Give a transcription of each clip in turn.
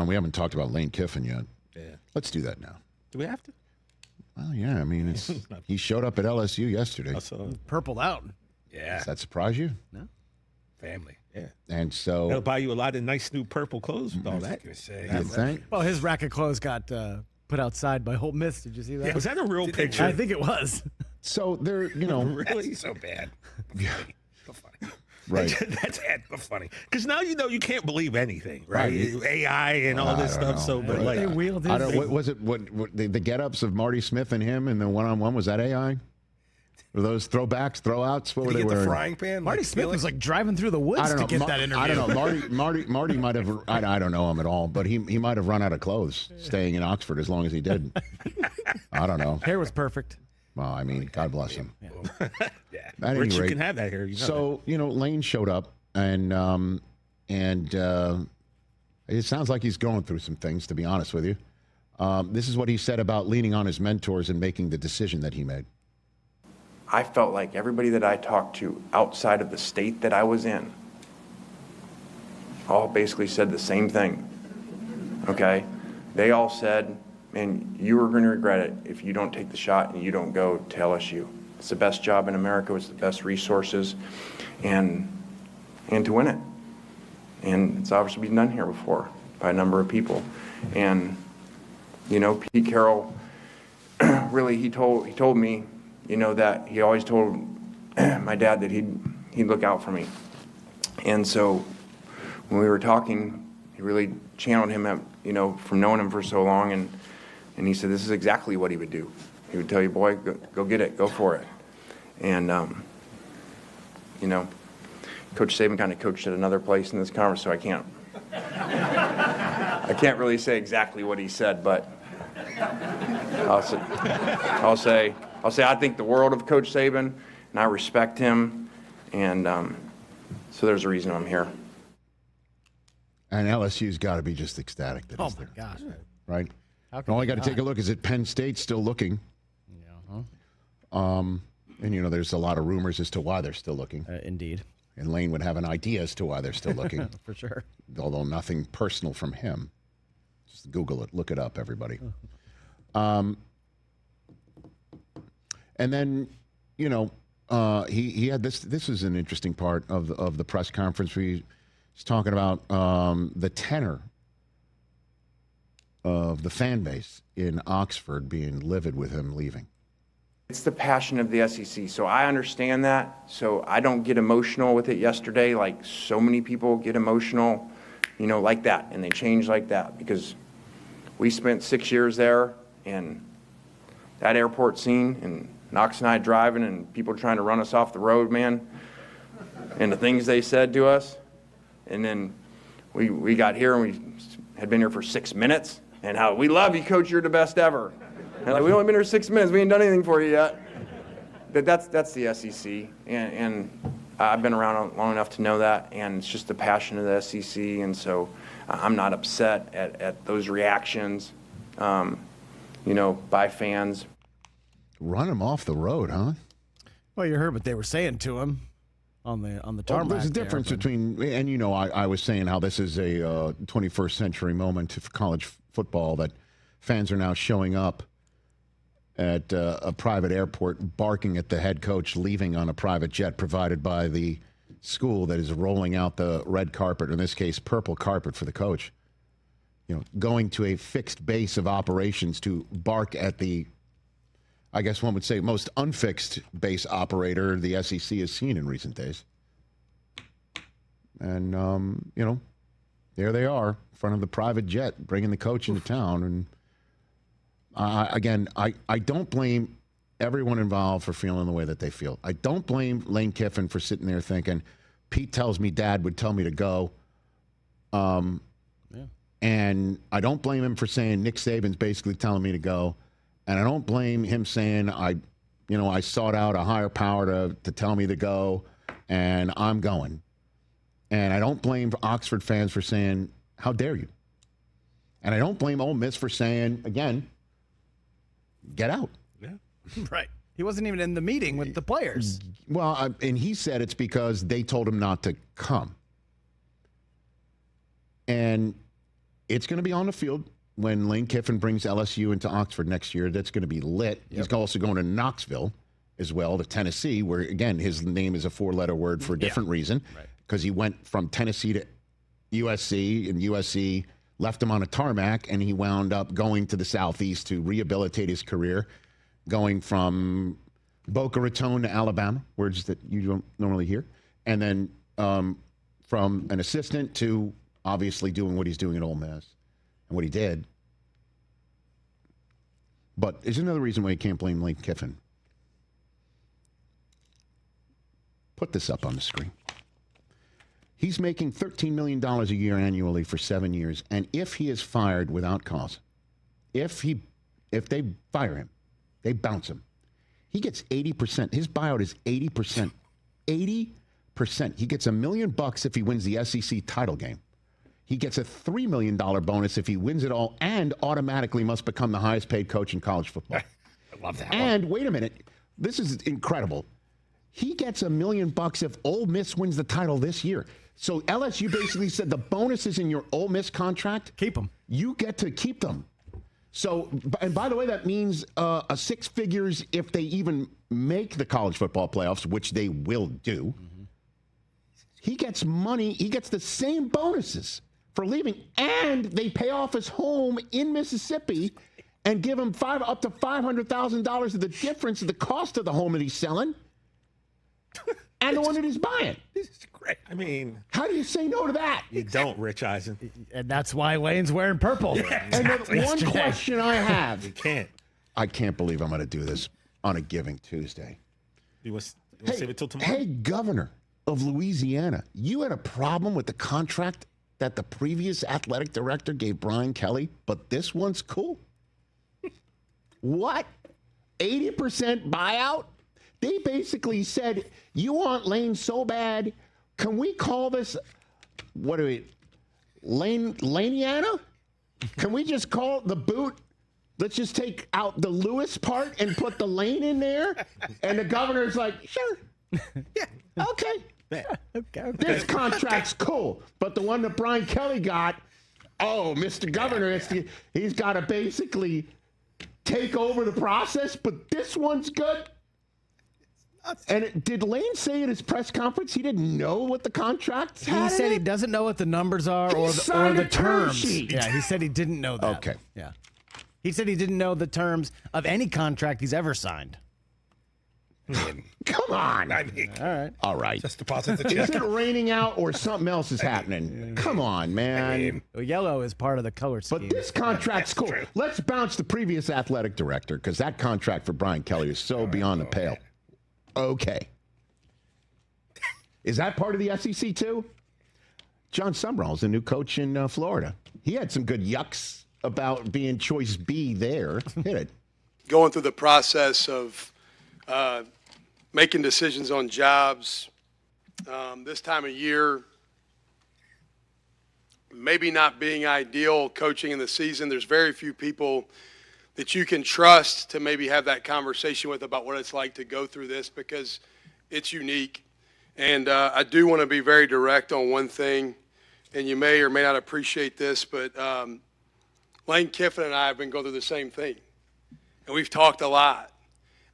We haven't talked about Lane Kiffin yet. Yeah. Let's do that now. Do we have to? Well, yeah. I mean, he showed up at LSU yesterday. Purpled out. Yeah. Does that surprise you? No. Family. Yeah. And so That'll buy you a lot of nice new purple clothes with all that. you think? Well, his rack of clothes got put outside by Holt Miss. Did you see that? Yeah, was that a real picture? I think it was. So they're, Really? So bad. Yeah. So funny. Right. That's but funny. Because now you can't believe anything, right? AI and all this stuff. So, but They wheeled I his don't. What was it? What the get-ups of Marty Smith and him in the one-on-one, was that AI? Were those throwbacks, throwouts? What were they Get the wearing? frying pan. Marty Smith was like driving through the I woods don't to know. get that interview. I don't know. Marty might have. I don't know him at all, but he might have run out of clothes staying in Oxford as long as he did. I don't know. Hair was perfect. Well, I mean, God bless him. Yeah. At any Rich, you rate, can have that here. So Lane showed up, and it sounds like he's going through some things. To be honest with you, this is what he said about leaning on his mentors and making the decision that he made. I felt like everybody that I talked to outside of the state that I was in all basically said the same thing, okay? They all said, man, you are going to regret it if you don't take the shot and you don't go to LSU. It's the best job in America, it's the best resources, and to win it. And it's obviously been done here before by a number of people. And, Pete Carroll, really, he told me, that he always told my dad that he'd look out for me. And so when we were talking, he really channeled him up, from knowing him for so long. And he said, this is exactly what he would do. He would tell you, boy, go get it, go for it. And, Coach Saban kind of coached at another place in this conference, so I can't really say exactly what he said, but I'll say I think the world of Coach Saban, and I respect him, and so there's a reason I'm here. And LSU's got to be just ecstatic that he's my there. gosh. Right? How All you got to take a look is that Penn State's still looking. Yeah. And, there's a lot of rumors as to why they're still looking. Indeed. And Lane would have an idea as to why they're still looking. For sure. Although nothing personal from him. Just Google it. Look it up, everybody. And then, he had this. This is an interesting part of the press conference where he's talking about the tenor of the fan base in Oxford being livid with him leaving. It's the passion of the SEC, so I understand that. So I don't get emotional with it yesterday like so many people get emotional, like that, and they change like that because we spent 6 years there, and that airport scene, and Knox and I driving, and people trying to run us off the road, man, and the things they said to us, and then we got here, and we had been here for 6 minutes, and how we love you, Coach, you're the best ever. And like, we only been here 6 minutes. We ain't done anything for you yet. That's the SEC, and I've been around long enough to know that. And it's just the passion of the SEC, and so I'm not upset at those reactions, by fans. Run him off the road, huh? Well, you heard what they were saying to him on the tarmac. Well, there's a difference between, and I was saying how this is a 21st century moment of college football that fans are now showing up at a private airport, barking at the head coach leaving on a private jet provided by the school that is rolling out the red carpet, or in this case, purple carpet for the coach. Going to a fixed base of operations to bark at the, I guess one would say, most unfixed base operator the SEC has seen in recent days. And, there they are in front of the private jet, bringing the coach into town. And I don't blame everyone involved for feeling the way that they feel. I don't blame Lane Kiffin for sitting there thinking, Pete tells me Dad would tell me to go. And I don't blame him for saying Nick Saban's basically telling me to go. And I don't blame him saying I sought out a higher power to tell me to go, and I'm going. And I don't blame Oxford fans for saying, how dare you? And I don't blame Ole Miss for saying, again, get out. Yeah. Right. He wasn't even in the meeting with the players. Well, and he said it's because they told him not to come. And it's going to be on the field when Lane Kiffin brings LSU into Oxford next year. That's going to be lit. Yep. He's also going to Knoxville as well, to Tennessee, where, again, his name is a 4-letter word for a different reason, because he went from Tennessee to USC, and USC left him on a tarmac, and he wound up going to the Southeast to rehabilitate his career, going from Boca Raton to Alabama, words that you don't normally hear, and then from an assistant to obviously doing what he's doing at Ole Miss and what he did. But there's another reason why you can't blame Lane Kiffin. Put this up on the screen. He's making $13 million a year annually for 7 years, and if he is fired without cause, if they fire him, they bounce him, he gets 80%. His buyout is 80%. 80%. He gets $1 million if he wins the SEC title game. He gets a $3 million bonus if he wins it all, and automatically must become the highest paid coach in college football. I love that. And wait a minute, this is incredible. He gets $1 million if Ole Miss wins the title this year. So LSU basically said the bonus is in your Ole Miss contract. Keep them. You get to keep them. So, and by the way, that means a 6 figures if they even make the college football playoffs, which they will do. Mm-hmm. He gets money. He gets the same bonuses for leaving, and they pay off his home in Mississippi and give him up to $500,000 of the difference of the cost of the home that he's selling and the one that he's buying. This is great. I mean, how do you say no to that? You don't, Rich Eisen. And that's why Lane's wearing purple. Yeah, exactly. And the one question I have. You can't. I can't believe I'm going to do this on a Giving Tuesday. You want to save it till tomorrow? Hey, Governor of Louisiana, you had a problem with the contract that the previous athletic director gave Brian Kelly, but this one's cool. What? 80% buyout? They basically said, you want Lane so bad, can we call this, Laneiana? Can we just call it the boot? Let's just take out the Lewis part and put the Lane in there? And the governor's like, sure. Yeah, okay. Okay. This contract's cool, but the one that Brian Kelly got, Mr. Governor, he's got to basically take over the process, but this one's good. And did Lane say at his press conference he didn't know what the contract had? He said he doesn't know what the numbers are or the terms. Sheet. Yeah, he said he didn't know that. Okay. Yeah. He said he didn't know the terms of any contract he's ever signed. Come on. I mean, all right. Just deposit the check. Is it raining out or something else is happening? Come on, man. Well, yellow is part of the color scheme. But this contract's cool. True. Let's bounce the previous athletic director, because that contract for Brian Kelly is so beyond the pale. Okay. Is that part of the SEC too? John Sumrall is the new coach in Florida. He had some good yucks about being choice B there. Hit it. Going through the process of making decisions on jobs this time of year, maybe not being ideal coaching in the season. There's very few people that you can trust to maybe have that conversation with about what it's like to go through this, because it's unique. And I do want to be very direct on one thing, and you may or may not appreciate this, but Lane Kiffin and I have been going through the same thing. And we've talked a lot.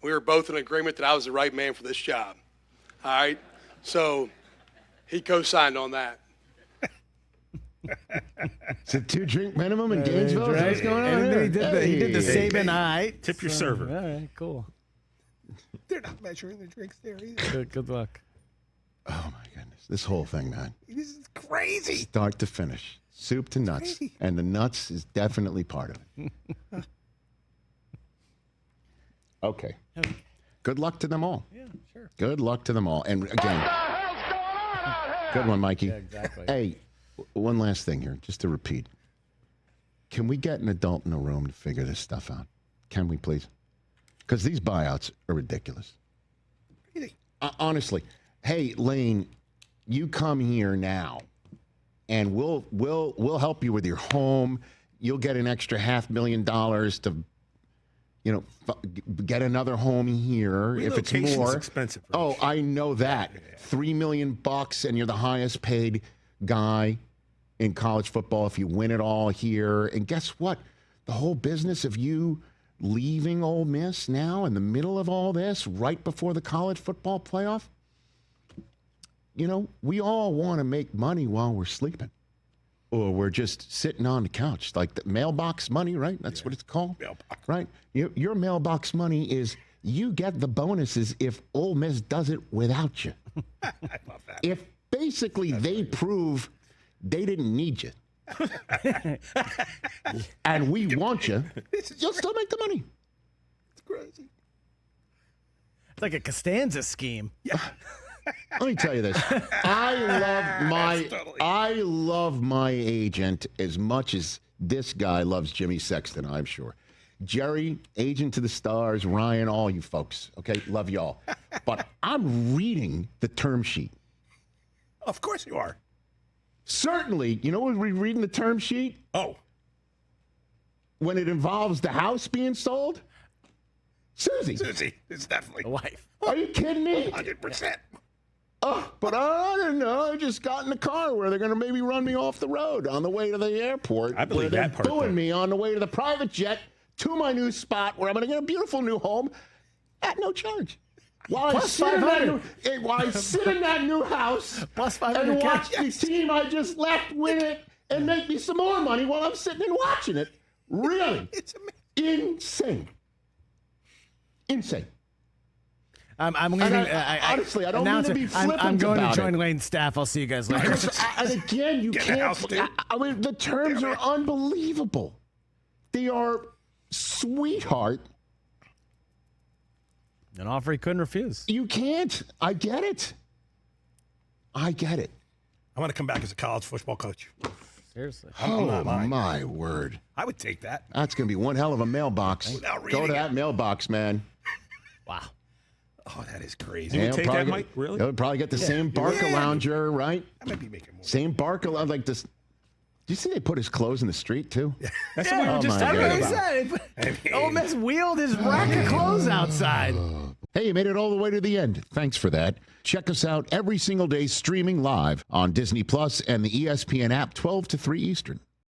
We were both in agreement that I was the right man for this job. All right? So he co-signed on that. Is it 2-drink minimum in Gainesville? Is that what's going on here? He did the Saban Tip your server. All right, cool. They're not measuring the drinks there either. Good luck. Oh, my goodness. This whole thing, man. This is crazy. Start to finish. Soup to nuts. And the nuts is definitely part of it. Okay. Good luck to them all. Yeah, sure. Good luck to them all. And again, good one, Mikey. Yeah, exactly. Hey, one last thing here, just to repeat. Can we get an adult in the room to figure this stuff out? Can we, please? Because these buyouts are ridiculous. Honestly. Hey, Lane, you come here now, and we'll help you with your home. You'll get an extra $500,000 to, get another home here if it's more. Relocation's expensive. Rich. Oh, I know that. $3 million, and you're the highest paid guy in college football if you win it all here. And guess what? The whole business of you leaving Ole Miss now in the middle of all this, right before the college football playoff, you know, we all want to make money while we're sleeping. Or we're just sitting on the couch, like the mailbox money, right? That's what it's called, Mailbox. right? Your mailbox money is you get the bonuses if Ole Miss does it without you. I love that. If basically they prove they didn't need you, and we want you, you'll still make the money. It's crazy. It's like a Costanza scheme. Yeah. Let me tell you this. I love my agent as much as this guy loves Jimmy Sexton, I'm sure. Jerry, agent to the stars, Ryan, all you folks. Okay, love y'all. But I'm reading the term sheet. Of course you are. Certainly, you know when we're reading the term sheet? Oh. When it involves the house being sold? Susie. Susie is definitely The wife. Are you kidding me? 100%. Oh, but I don't know. I just got in the car where they're going to maybe run me off the road on the way to the airport. I believe where that part, they're booing though. me on the way to the private jet to my new spot where I'm going to get a beautiful new home at no charge. While I Plus sit in that 500. while I sit in that new house Plus 500 and watch cash. the team I just left win it and make me some more money while I'm sitting and watching it. Really? It's amazing. Insane. Insane. I'm leaving. Honestly, I don't mean to be flippant I'm going about to join it. Lane's staff. I'll see you guys later. And again, you Get the house, can't. dude. I mean, the terms are unbelievable. They are sweetheart. An offer he couldn't refuse. You can't. I get it. I get it. I want to come back as a college football coach. Seriously. I'm not lying. My word. I would take that. That's going to be one hell of a mailbox. Without Go reading to it. that mailbox, man. Wow. Oh, that is crazy. Yeah, You would take probably that, get- Mike? Really? They'll probably get the same Barca lounger, right? I might be making more. Same Barca lounger, like this. Do you see they put his clothes in the street, too? That's what we were Oh, just my talking That's what God. he about. said. Ole Miss wheeled his rack of clothes outside. Hey, you made it all the way to the end. Thanks for that. Check us out every single day streaming live on Disney Plus and the ESPN app 12 to 3 Eastern.